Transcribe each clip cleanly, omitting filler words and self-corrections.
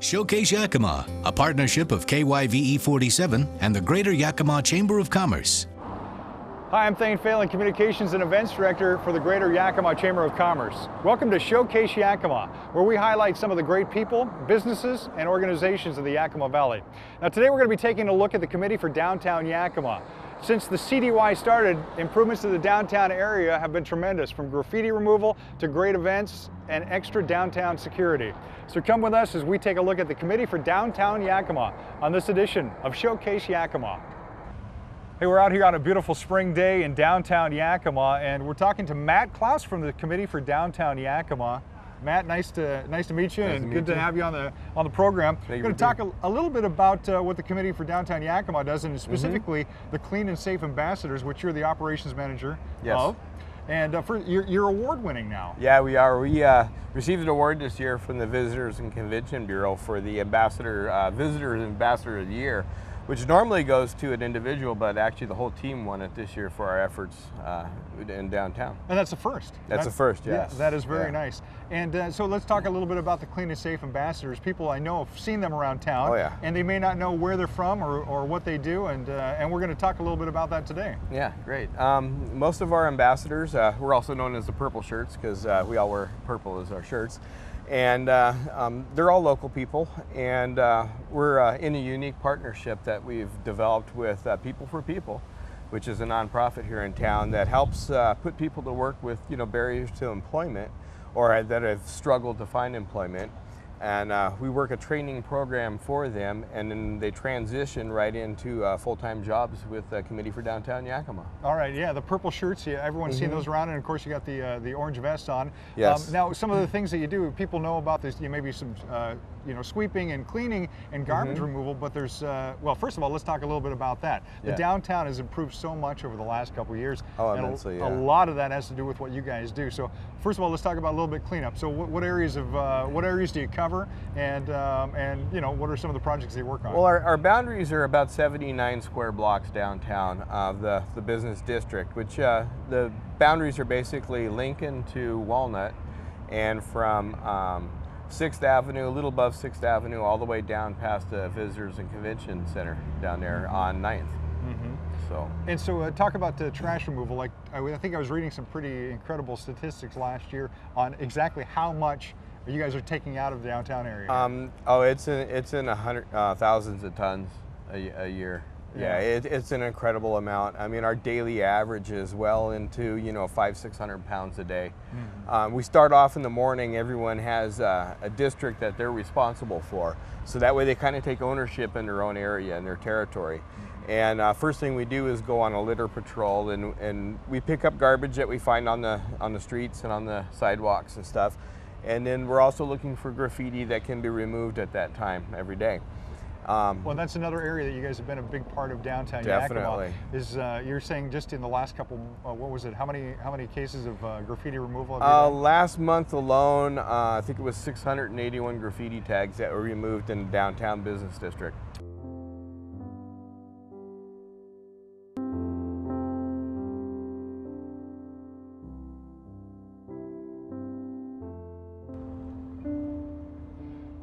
Showcase Yakima, a partnership of KYVE 47 and the Greater Yakima Chamber of Commerce. Hi, I'm Thane Phelan, Communications and Events Director for the Greater Yakima Chamber of Commerce. Welcome to Showcase Yakima, where we highlight some of the great people, businesses, and organizations of the Yakima Valley. Now today we're going to be taking a look at the Committee for Downtown Yakima. Since the CDY started, improvements to the downtown area have been tremendous, from graffiti removal to great events and extra downtown security. So come with us as we take a look at the Committee for Downtown Yakima on this edition of Showcase Yakima. Hey, we're out here on a beautiful spring day in downtown Yakima, and we're talking to Matt Klaus from the Committee for Downtown Yakima. Matt, nice to meet you, and good to have you on the program. We're going to talk a little bit about what the Committee for Downtown Yakima does, and specifically the Clean and Safe Ambassadors, which you're the operations manager of. And you're award-winning now. Yeah, we are. We received an award this year from the Visitors and Convention Bureau for the Visitors Ambassador of the Year, which normally goes to an individual, but actually the whole team won it this year for our efforts in downtown. And that's the first. That's the first, yes. Yeah, that is very nice. And so let's talk a little bit about the Clean and Safe Ambassadors. People I know have seen them around town, and they may not know where they're from or what they do, and we're going to talk a little bit about that today. Yeah, great. Most of our ambassadors, we're also known as the Purple Shirts because we all wear purple as our shirts. And they're all local people, and we're in a unique partnership that we've developed with People for People, which is a nonprofit here in town that helps put people to work with barriers to employment or that have struggled to find employment. And we work a training program for them, and then they transition right into full-time jobs with the Committee for Downtown Yakima. All right, yeah, the purple shirts, everyone's seen those around, and of course you got the orange vest on. Yes. Now, some of the things that you do, people know about this, maybe some sweeping and cleaning and garbage removal, but there's, well, first of all, let's talk a little bit about that. The downtown has improved so much over the last couple of years. Oh, immensely, a lot of that has to do with what you guys do. So first of all, let's talk about a little bit cleanup. So what areas do you cover, and what are some of the projects you work on? Well, our boundaries are about 79 square blocks downtown of the business district, which the boundaries are basically Lincoln to Walnut, and from 6th Avenue, a little above 6th Avenue, all the way down past the Visitors and Convention Center down there on 9th. So talk about the trash removal. Like I think I was reading some pretty incredible statistics last year on exactly how much you guys are taking out of the downtown area. It's in thousands of tons a year. Yeah, it's an incredible amount. I mean, our daily average is well into 500-600 pounds a day. We start off in the morning. Everyone has a district that they're responsible for, so that way they kind of take ownership in their own area and their territory. And first thing we do is go on a litter patrol, and we pick up garbage that we find on the streets and on the sidewalks and stuff. And then we're also looking for graffiti that can be removed at that time every day. Well, that's another area that you guys have been a big part of downtown Yakima. Is you're saying just in the last couple, what was it? How many cases of graffiti removal have you done? Last month alone, I think it was 681 graffiti tags that were removed in the downtown business district.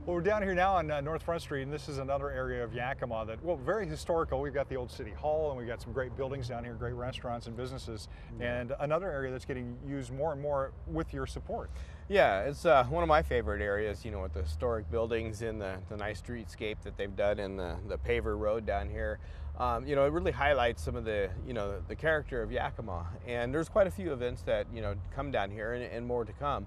Well, we're down here now on North Front Street, and this is another area of Yakima that, well, very historical. We've got the old City Hall, and we've got some great buildings down here, great restaurants and businesses, and another area that's getting used more and more with your support. Yeah, it's one of my favorite areas, with the historic buildings and the nice streetscape that they've done in the paver road down here. It really highlights some of the character of Yakima, and there's quite a few events that come down here, and more to come.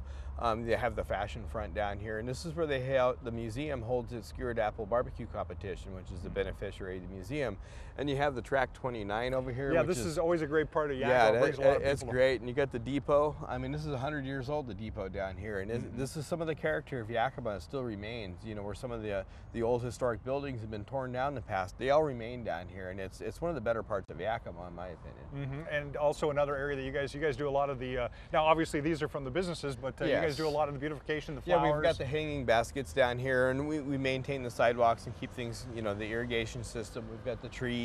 They have the fashion front down here, and this is where the museum holds its Skewered Apple Barbecue competition, which is the beneficiary of the museum. And you have the Track 29 over here. Yeah, this is always a great part of Yakima. Yeah, it's great. And you got the depot. I mean, this is 100 years old, the depot down here, and this is some of the character of Yakima. It still remains. Where some of the old historic buildings have been torn down in the past, they all remain down here, and it's one of the better parts of Yakima, in my opinion. And also another area that you guys do a lot of the. Now, obviously, these are from the businesses, but you guys do a lot of the beautification, the flowers. Yeah, we've got the hanging baskets down here, and we maintain the sidewalks and keep things, the irrigation system. We've got the trees.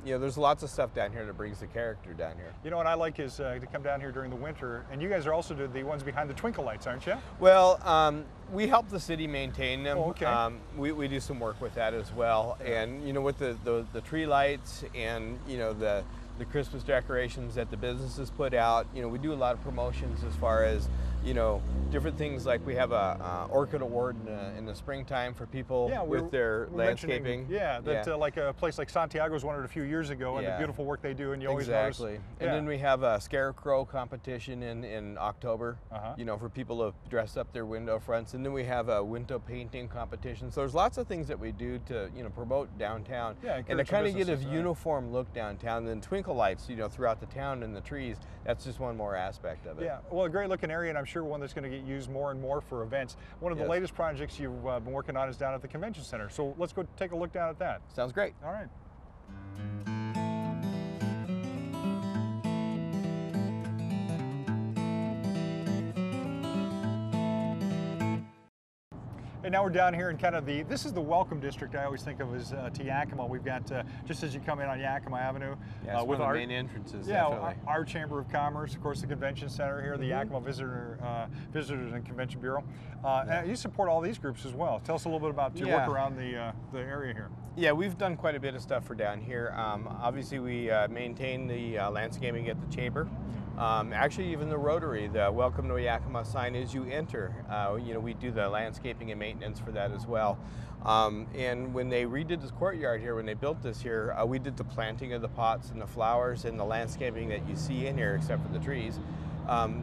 There's lots of stuff down here that brings the character down here. What I like is to come down here during the winter, and you guys are also the ones behind the twinkle lights, aren't you? Well, We help the city maintain them. Oh, okay. We do some work with that as well. And you know, with the tree lights and you know the Christmas decorations that the businesses put out, you know, we do a lot of promotions as far as, you know, different things like we have a orchid award in the springtime for people with their landscaping. Yeah, that like a place like Santiago's won it a few years ago, and the beautiful work they do, and you always notice. And then we have a scarecrow competition in October, you know, for people to dress up their window fronts, and then we have a window painting competition. So there's lots of things that we do to, you know, promote downtown, and to kind of get a uniform look downtown. And then twinkle lights, you know, throughout the town and the trees. That's just one more aspect of it. Yeah, well, a great looking area, and I'm sure one that's going to get used more and more for events. One of the latest projects you've been working on is down at the convention center. So let's go take a look down at that. Sounds great. All right. And now we're down here in kind of this is the welcome district I always think of as to Yakima. We've got, just as you come in on Yakima Avenue. Yeah, with our main entrances, definitely. Our Chamber of Commerce, of course, the convention center here, the Yakima Visitors and Convention Bureau. And you support all these groups as well. Tell us a little bit about your work around the area here. Yeah, we've done quite a bit of stuff for down here. Obviously, we maintain the landscaping at the Chamber. Actually, even the Rotary, the Welcome to Yakima sign as you enter, you know, we do the landscaping and maintenance for that as well. And when they redid this courtyard here, when they built this here, we did the planting of the pots and the flowers and the landscaping that you see in here, except for the trees.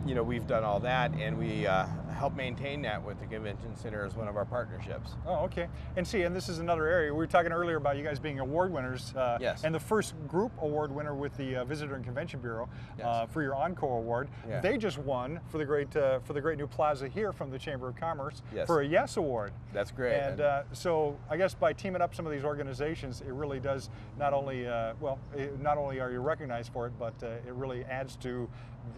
You know, we've done all that, and we help maintain that with the convention center as one of our partnerships. Oh, okay. And see, and this is another area. We were talking earlier about you guys being award winners. Yes. And the first group award winner with the Visitor and Convention Bureau for your Encore Award. Yeah. They just won for the great new plaza here from the Chamber of Commerce for a Yes Award. That's great. And so I guess by teaming up some of these organizations, it really does not only not only are you recognized for it, but it really adds to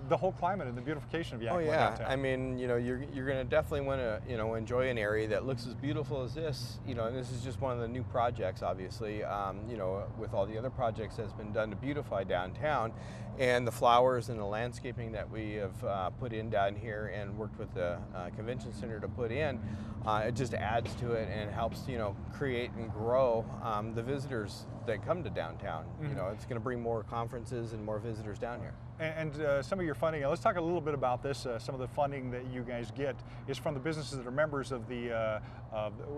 the whole climate and the beautication of Yakima. Oh yeah, downtown. I mean, you know, you're going to definitely want to, you know, enjoy an area that looks as beautiful as this. You know, and this is just one of the new projects, obviously. You know, with all the other projects that's been done to beautify downtown, and the flowers and the landscaping that we have put in down here and worked with the convention center to put in, it just adds to it and helps, you know, create and grow the visitors that come to downtown. You know, it's going to bring more conferences and more visitors down here. And some of your funding, let's talk a little bit about this. Some of the funding that you guys get is from the businesses that are members of the,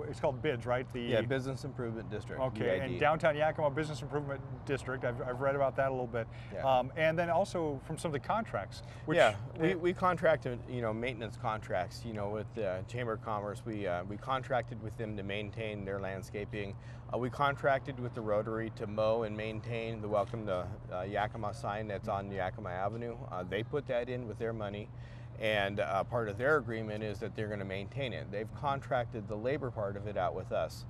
it's called BIDS, right? Yeah, Business Improvement District. Okay, BID. and Downtown Yakima Business Improvement District, I've read about that a little bit. Yeah. And then also from some of the contracts. Which, yeah, we contracted, you know, maintenance contracts, you know, with the Chamber of Commerce. We contracted with them to maintain their landscaping. We contracted with the Rotary to mow and maintain the Welcome to Yakima sign that's on Yakima Avenue. They put that in with their money, and part of their agreement is that they're going to maintain it. They've contracted the labor part of it out with us.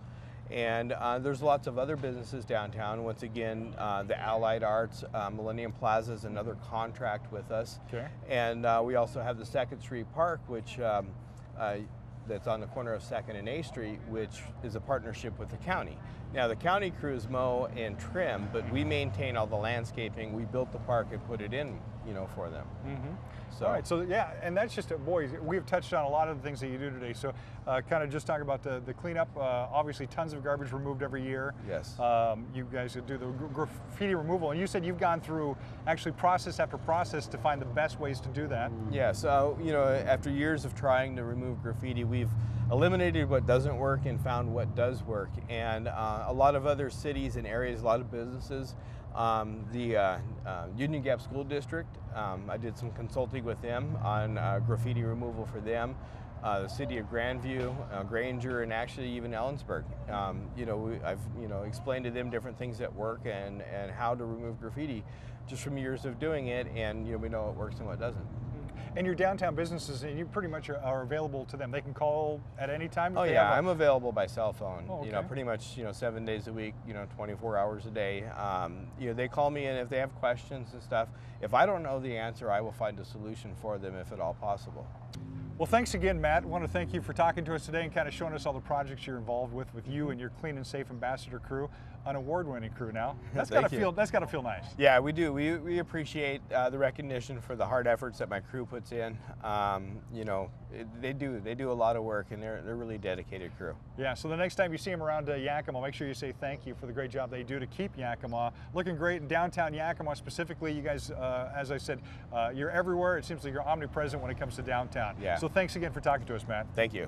And there's lots of other businesses downtown. Once again, the Allied Arts, Millennium Plaza is another contract with us. Okay. And we also have the 2nd Street Park, which that's on the corner of 2nd and A Street, which is a partnership with the county. Now the county crews mow and trim, but we maintain all the landscaping. We built the park and put it in, you know, for them. So. All right, so yeah, and that's just, boy, we've touched on a lot of the things that you do today. So kind of just talk about the cleanup. Obviously tons of garbage removed every year. Yes. You guys do the graffiti removal, and you said you've gone through actually process after process to find the best ways to do that. Yeah, so, you know, after years of trying to remove graffiti, we've eliminated what doesn't work and found what does work. And a lot of other cities and areas, a lot of businesses, the Union Gap School District, I did some consulting with them on graffiti removal for them. The city of Grandview, Granger, and actually even Ellensburg. You know, I've, you know, explained to them different things that work and how to remove graffiti just from years of doing it, and you know, we know what works and what doesn't. And your downtown businesses, and you pretty much are available to them. They can call at any time? Oh yeah, I'm available by cell phone. Oh, okay. You know, pretty much, you know, 7 days a week, you know, 24 hours a day. You know, they call me in if they have questions and stuff. If I don't know the answer, I will find a solution for them if at all possible. Well, thanks again, Matt. I want to thank you for talking to us today and kind of showing us all the projects you're involved with you and your Clean and Safe Ambassador crew, an award-winning crew now. That's got to feel nice. Yeah, we do. We appreciate the recognition for the hard efforts that my crew puts in. You know, they do a lot of work, and they're really dedicated crew. Yeah. So the next time you see them around Yakima, make sure you say thank you for the great job they do to keep Yakima looking great in downtown Yakima specifically. You guys, as I said, you're everywhere. It seems like you're omnipresent when it comes to downtown. Yeah. So thanks again for talking to us, Matt. Thank you.